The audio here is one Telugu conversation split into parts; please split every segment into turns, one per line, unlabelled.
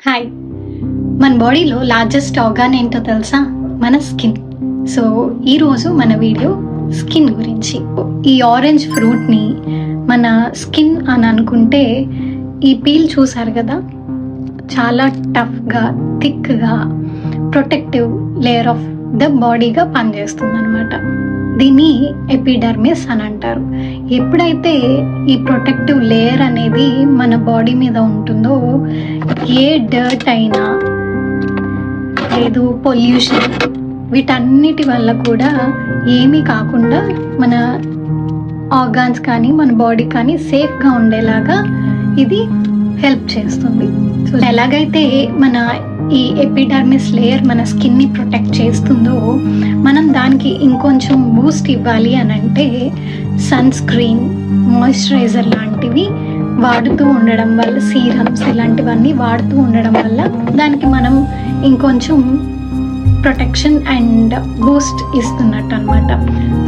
హాయ్. మన బాడీలో లార్జెస్ట్ ఆర్గాన్ ఏంటో తెలుసా? మన స్కిన్. సో ఈరోజు మన వీడియో స్కిన్ గురించి. ఈ ఆరెంజ్ ఫ్రూట్ని మన స్కిన్ అని అనుకుంటే ఈ పీల్ చూసారు కదా, చాలా టఫ్గా థిక్గా ప్రొటెక్టివ్ లేయర్ ఆఫ్ ద బాడీగా పనిచేస్తుంది అనమాట. దీన్ని ఎపిడర్మిస్ అని అంటారు. ఎప్పుడైతే ఈ ప్రొటెక్టివ్ లేయర్ అనేది మన బాడీ మీద ఉంటుందో, ఏ డర్ట్ అయినా లేదు పొల్యూషన్ వీటన్నిటి వల్ల కూడా ఏమీ కాకుండా మన ఆర్గాన్స్ కానీ మన బాడీ కానీ సేఫ్గా ఉండేలాగా ఇది హెల్ప్ చేస్తుంది. సో ఎలాగైతే మన ఈ ఎపిడర్మిస్ లేయర్ మన స్కిన్ని ప్రొటెక్ట్ చేస్తుందో, మనం దానికి ఇంకొంచెం బూస్ట్ ఇవ్వాలి అని అంటే సన్ స్క్రీన్, మాయిశ్చరైజర్ లాంటివి వాడుతూ ఉండడం వల్ల, సీరమ్స్ ఇలాంటివన్నీ వాడుతూ ఉండడం వల్ల దానికి మనం ఇంకొంచెం ప్రొటెక్షన్ అండ్ బూస్ట్ ఇస్తున్నట్టు అనమాట.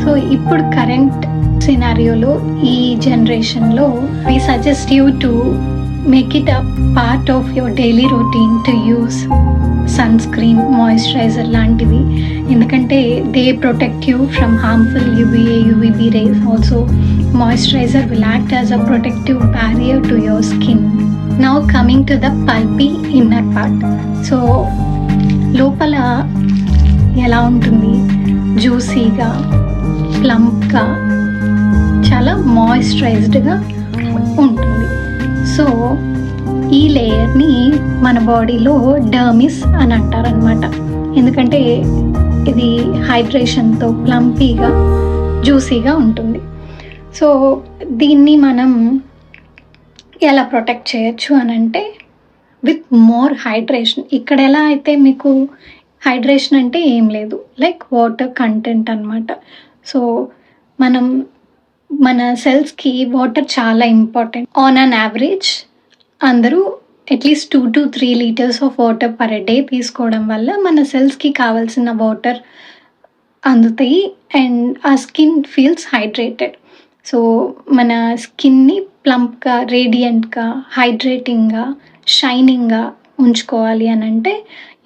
సో ఇప్పుడు కరెంట్ సినారియోలో ఈ జనరేషన్లో we suggest you to make it a part of your daily routine to use sunscreen, moisturizer లాంటివి. ఎందుకంటే they protect you from harmful UVA, UVB rays. Also moisturizer will act as a protective barrier to your skin. Now coming to the pulpy inner part. So లోపల ఎలా ఉంటుంది? జ్యూసీగా, ప్లంప్గా, చాలా మాయిశ్చరైజ్డ్గా ఉంటుంది. సో ఈ లేయర్ని మన బాడీలో డర్మిస్ అని అంటారనమాట. ఎందుకంటే ఇది హైడ్రేషన్తో ప్లంపీగా, జ్యూసీగా ఉంటుంది. సో దీన్ని మనం ఎలా ప్రొటెక్ట్ చేయొచ్చు అని అంటే విత్ మోర్ హైడ్రేషన్. ఇక్కడ ఎలా అయితే మీకు హైడ్రేషన్ అంటే ఏం లేదు, లైక్ వాటర్ కంటెంట్ అనమాట. సో మనం మన సెల్స్కి వాటర్ చాలా ఇంపార్టెంట్. ఆన్ అన్ యావరేజ్ అందరూ at least 2 to 3 liters of water per day తీసుకోవడం వల్ల మన సెల్స్కి కావాల్సిన వాటర్ అందుతాయి అండ్ ఆ స్కిన్ ఫీల్స్ హైడ్రేటెడ్. సో మన స్కిన్ని ప్లంప్గా, రేడియంట్గా, హైడ్రేటింగ్గా, షైనింగ్గా ఉంచుకోవాలి అని అంటే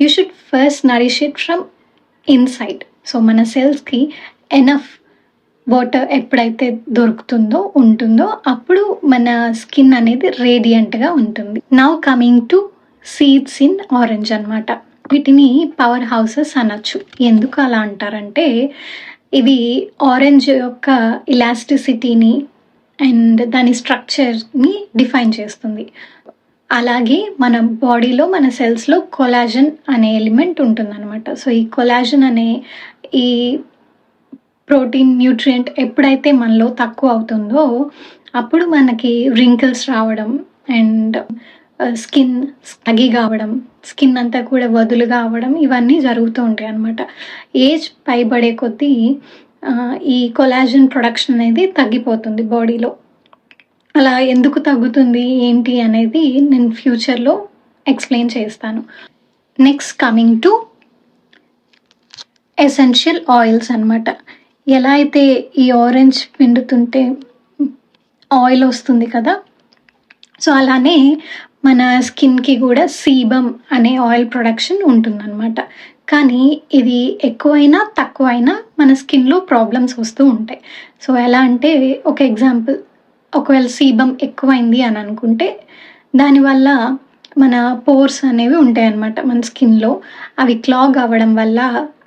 you should first Nourish it from inside. So మన సెల్స్కి ఎనఫ్ వాటర్ ఎప్పుడైతే ఉంటుందో అప్పుడు మన స్కిన్ అనేది రేడియంట్గా ఉంటుంది. Now coming to seeds in orange అనమాట. వీటిని పవర్ హౌసెస్ అనొచ్చు. ఎందుకు అలా అంటారంటే ఇవి ఆరెంజ్ యొక్క ఇలాస్టిసిటీని అండ్ దాని స్ట్రక్చర్ని డిఫైన్ చేస్తుంది. అలాగే మన బాడీలో, మన సెల్స్లో కొలాజన్ అనే ఎలిమెంట్ ఉంటుందన్నమాట. సో ఈ కొలాజన్ అనే ఈ ప్రోటీన్, న్యూట్రియంట్ ఎప్పుడైతే మనలో తక్కువ అవుతుందో అప్పుడు మనకి రింకిల్స్ రావడం అండ్ స్కిన్ స్నగీ కావడం, స్కిన్ అంతా కూడా వదులుగా అవ్వడం, ఇవన్నీ జరుగుతూ ఉంటాయి అన్నమాట. ఏజ్ పైబడే కొద్దీ ఈ కొలాజన్ ప్రొడక్షన్ అనేది తగ్గిపోతుంది బాడీలో. అలా ఎందుకు తగ్గుతుంది ఏంటి అనేది నేను ఫ్యూచర్లో ఎక్స్ప్లెయిన్ చేస్తాను. Next coming to essential oils అనమాట. ఎలా అయితే ఈ ఆరెంజ్ పిండుతుంటే ఆయిల్ వస్తుంది కదా, సో అలానే మన స్కిన్కి కూడా సీబమ్ అనే ఆయిల్ ప్రొడక్షన్ ఉంటుందన్నమాట. కానీ ఇది ఎక్కువైనా తక్కువైనా మన స్కిన్లో ప్రాబ్లమ్స్ వస్తూ ఉంటాయి. సో ఎలా అంటే ఒక ఎగ్జాంపుల్, ఒకవేళ సీబమ్ ఎక్కువైంది అని అనుకుంటే దానివల్ల మన పోర్స్ అనేవి ఉంటాయి అన్నమాట మన స్కిన్లో. అవి క్లాగ్ అవ్వడం వల్ల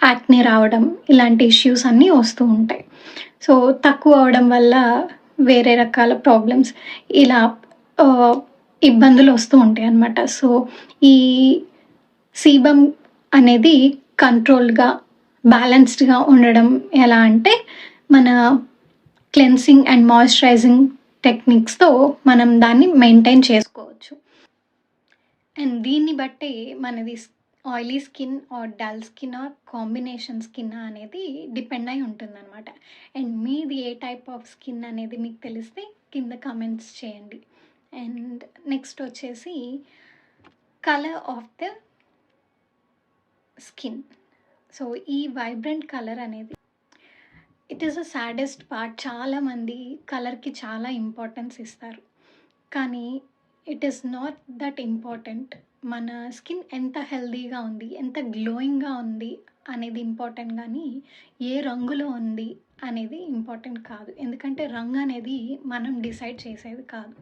యాక్నే రావడం, ఇలాంటి ఇష్యూస్ అన్నీ వస్తూ ఉంటాయి. సో తక్కువ అవడం వల్ల వేరే రకాల ప్రాబ్లమ్స్, ఇలా ఇబ్బందులు వస్తూ ఉంటాయి అన్నమాట. సో ఈ సీబమ్ అనేది కంట్రోల్డ్గా, బ్యాలెన్స్డ్గా ఉండడం ఎలా అంటే మన క్లెన్సింగ్ అండ్ మాయిశ్చరైజింగ్ టెక్నిక్స్తో మనం దాన్ని మెయింటైన్ చేసుకోవచ్చు. అండ్ దీన్ని బట్టే మనది oily skin or dull skin or combination skin అనేది డిపెండ్ అయి ఉంటుందన్నమాట. అండ్ మీది ఏ టైప్ ఆఫ్ స్కిన్ అనేది మీకు తెలిస్తే కింద కామెంట్స్ చేయండి. అండ్ నెక్స్ట్ వచ్చేసి colour of the skin. So ఈ వైబ్రెంట్ కలర్ అనేది it is the saddest part. చాలామంది కలర్కి చాలా ఇంపార్టెన్స్ ఇస్తారు, కానీ it is not that important. మన స్కిన్ ఎంత హెల్తీగా ఉంది, ఎంత గ్లోయింగ్గా ఉంది అనేది ఇంపార్టెంట్, కానీ ఏ రంగులో ఉంది అనేది ఇంపార్టెంట్ కాదు. ఎందుకంటే రంగు అనేది మనం డిసైడ్ చేసేది కాదు.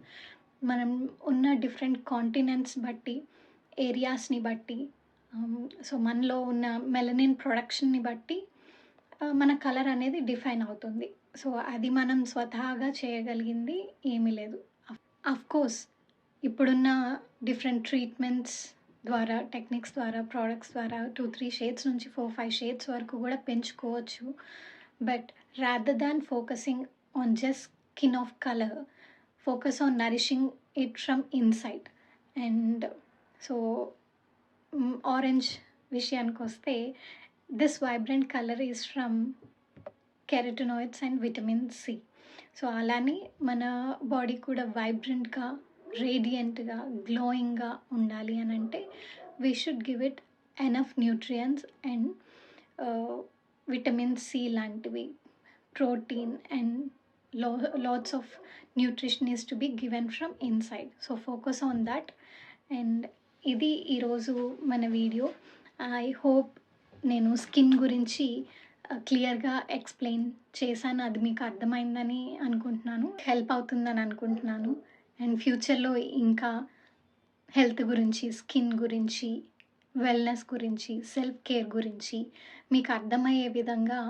మనం ఉన్న డిఫరెంట్ కాంటినెంట్స్ బట్టి, ఏరియాస్ని బట్టి, సో మనలో ఉన్న మెలనిన్ ప్రొడక్షన్ని బట్టి మన కలర్ అనేది డిఫైన్ అవుతుంది. సో అది మనం స్వతహాగా చేయగలిగింది ఏమీ లేదు. అఫ్ కోర్స్ ఇప్పుడున్న డిఫరెంట్ ట్రీట్మెంట్స్ ద్వారా, టెక్నిక్స్ ద్వారా, ప్రోడక్ట్స్ ద్వారా 2-3 షేడ్స్ నుంచి 4-5 షేడ్స్ వరకు కూడా పెంచుకోవచ్చు. But rather than focusing on just skin of colour, focus on nourishing it from inside. And so orange విషయానికి వస్తే, this vibrant colour is from carotenoids and vitamin C. So అలానే మన బాడీ కూడా వైబ్రెంట్గా, రేడియంట్గా, గ్లోయింగ్గా ఉండాలి అని అంటే we should give it enough nutrients and vitamin C లాంటివి, protein and lots of nutrition is to be given from inside. So focus on that. And ఇది ఈరోజు మన వీడియో. ఐ హోప్ నేను స్కిన్ గురించి క్లియర్గా ఎక్స్ప్లెయిన్ చేశాను. అది మీకు అర్థమైందని అనుకుంటున్నాను, హెల్ప్ అవుతుందని అనుకుంటున్నాను. అండ్ ఫ్యూచర్లో ఇంకా హెల్త్ గురించి, స్కిన్ గురించి, వెల్నెస్ గురించి, సెల్ఫ్ కేర్ గురించి మీకు అర్థమయ్యే విధంగా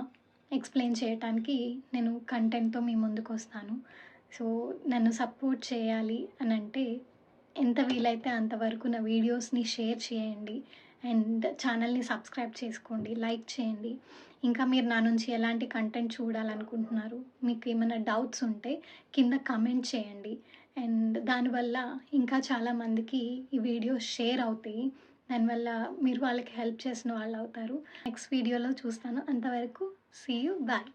ఎక్స్ప్లెయిన్ చేయడానికి నేను కంటెంట్తో మీ ముందుకు వస్తాను. సో నన్ను సపోర్ట్ చేయాలి అని అంటే ఎంత వీలైతే అంతవరకు నా వీడియోస్ని షేర్ చేయండి అండ్ ఛానల్ని సబ్స్క్రైబ్ చేసుకోండి, లైక్ చేయండి. ఇంకా మీరు నా నుంచి ఎలాంటి కంటెంట్ చూడాలనుకుంటున్నారు, మీకు ఏమైనా డౌట్స్ ఉంటే కింద కమెంట్ చేయండి. అండ్ దానివల్ల ఇంకా చాలామందికి ఈ వీడియో షేర్ అవుతాయి. దానివల్ల మీరు వాళ్ళకి హెల్ప్ చేసిన వాళ్ళు అవుతారు. నెక్స్ట్ వీడియోలో చూస్తాను. అంతవరకు సీ యూ, బాయ్.